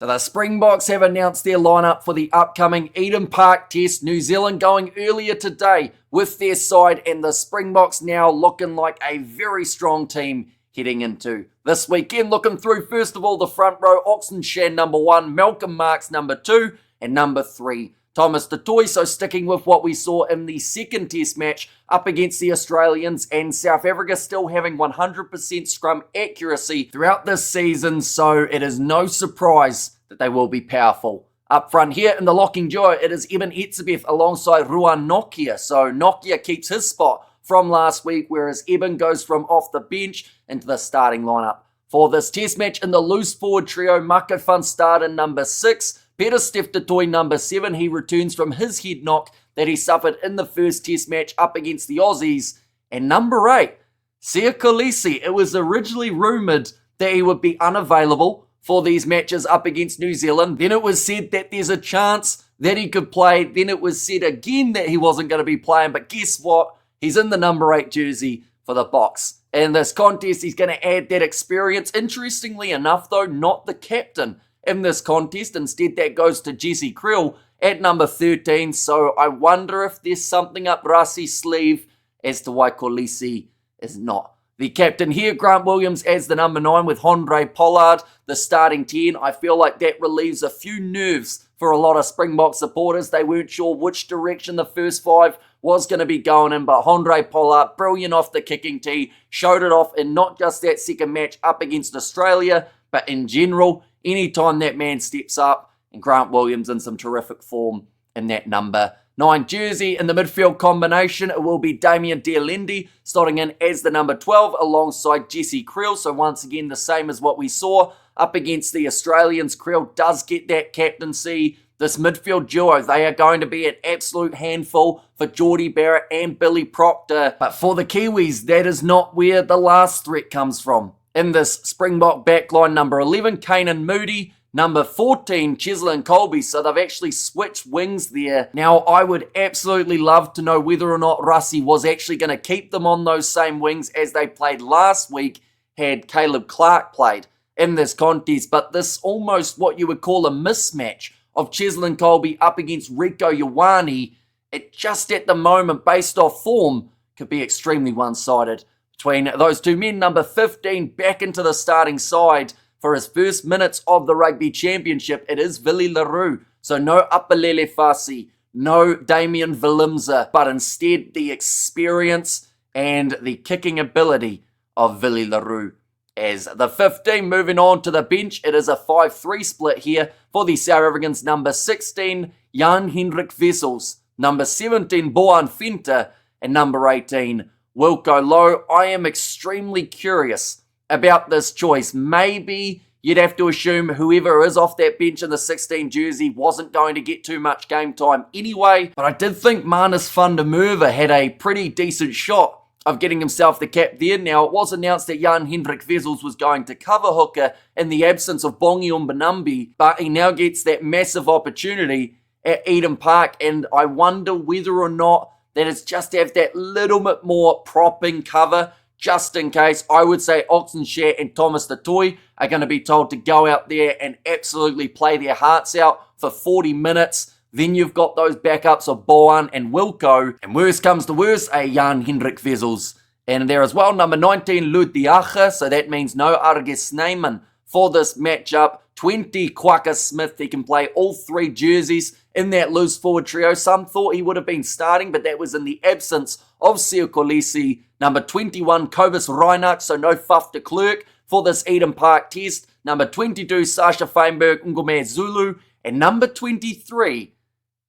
So the Springboks have announced their lineup for the upcoming Eden Park Test. New Zealand going earlier today with their side, and the Springboks now looking like a very strong team heading into this weekend. Looking through, first of all, the front row: Oxenshad number 1, Malcolm Marx number 2, and number 3, Thomas Tutoy. So sticking with what we saw in the second test match up against the Australians, and South Africa still having 100% scrum accuracy throughout this season, so it is no surprise that they will be powerful. Up front here in the locking duo, it is Eben Etzebeth alongside Ruan Nokia. So Nokia keeps his spot from last week, whereas Eben goes from off the bench into the starting lineup. For this test match in the loose forward trio, Mako van Staden number 6, Peter Steph Tutoy number 7. He returns from his head knock that he suffered in the first test match up against the Aussies. And number 8, Sia Kolisi. It was originally rumoured that he would be unavailable for these matches up against New Zealand. Then it was said that there's a chance that he could play. Then it was said again that he wasn't going to be playing. But guess what? He's in the number 8 jersey for the Boks. In this contest, he's going to add that experience. Interestingly enough, though, not the captain in this contest. Instead, that goes to Jesse Krill at number 13. So I wonder if there's something up Rassi's sleeve as to why Kolisi is not the captain here. Grant Williams as the number 9 with Andre Pollard, the starting 10. I feel like that relieves a few nerves for a lot of Springbok supporters. They weren't sure which direction the first 5 was going to be going in, but Andre Pollard, brilliant off the kicking tee, showed it off in not just that second match up against Australia, but in general, anytime that man steps up. And Grant Williams in some terrific form in that number 9 jersey. In the midfield combination, it will be Damien Dealendi starting in as the number 12 alongside Jesse Krill. So once again, the same as what we saw up against the Australians. Krill does get that captaincy. This midfield duo, they are going to be an absolute handful for Geordie Barrett and Billy Proctor. But for the Kiwis, that is not where the last threat comes from. In this Springbok backline, number 11, Kanan Moody. Number 14, Cheslin Colby. So they've actually switched wings there. Now, I would absolutely love to know whether or not Rassi was actually going to keep them on those same wings as they played last week had Caleb Clark played in this contest. But this almost what you would call a mismatch of Cheslin Colby up against Rico Ioane, it just at the moment, based off form, could be extremely one-sided between those two men. Number 15 back into the starting side for his first minutes of the Rugby Championship. It is Willie Leroux. So no Apalele Fasi, no Damian Willemse, but instead the experience and the kicking ability of Willie Leroux as the 15. Moving on to the bench, it is a 5-3 split here for the South Africans. Number 16, Jan Hendrik Wessels. Number 17, Boan Venter. And number 18, Wilco Louw. I am extremely curious about this choice. Maybe you'd have to assume whoever is off that bench in the 16 jersey wasn't going to get too much game time anyway. But I did think Manus van der Merwe had a pretty decent shot of getting himself the cap there. Now, it was announced that Jan Hendrik Wessels was going to cover hooker in the absence of Bongi Mbonambi, but he now gets that massive opportunity at Eden Park, and I wonder whether or not that it's just to have that little bit more propping cover, just in case. I would say Oxenshad and Thomas Tutoy are going to be told to go out there and absolutely play their hearts out for 40 minutes. Then you've got those backups of Boan and Wilco. And worst comes to worst, a Jan Hendrik Wessels. And there as well, number 19, Lud Diacha. So that means no Argus Snyman for this matchup. 20, Kwaka Smith. He can play all 3 jerseys in that loose forward trio. Some thought he would have been starting, but that was in the absence of Sia Kolisi. Number 21, Cobus Reinhardt. So no Faf de Klerk for this Eden Park test. Number 22, Sasha Feinberg Ngome Zulu. And number 23,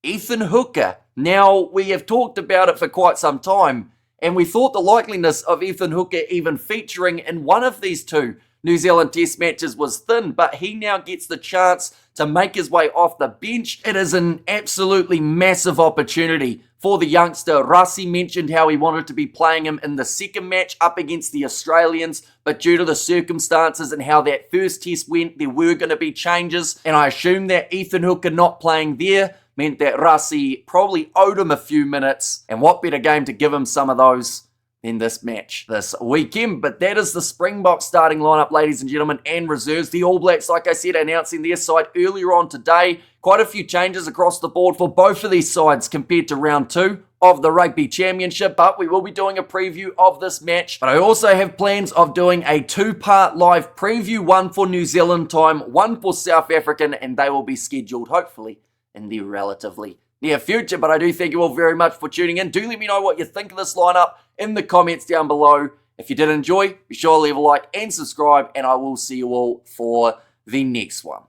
Ethan Hooker. Now, we have talked about it for quite some time, and we thought the likeliness of Ethan Hooker even featuring in one of these 2 New Zealand test matches was thin, but he now gets the chance to make his way off the bench. It is an absolutely massive opportunity for the youngster. Rassi mentioned how he wanted to be playing him in the second match up against the Australians, but due to the circumstances and how that first test went, there were going to be changes, and I assume that Ethan Hooker not playing there meant that Rassi probably owed him a few minutes, and what better game to give him some of those in this match this weekend. But that is the Springboks starting lineup, ladies and gentlemen, and reserves. The All Blacks, like I said, announcing their side earlier on today. Quite a few changes across the board for both of these sides compared to round 2 of the Rugby Championship, but we will be doing a preview of this match. But I also have plans of doing a 2-part live preview, one for New Zealand time, one for South African, and they will be scheduled hopefully in the relatively near future. But I do thank you all very much for tuning in. Do let me know what you think of this lineup in the comments down below. If you did enjoy, be sure to leave a like and subscribe, and I will see you all for the next one.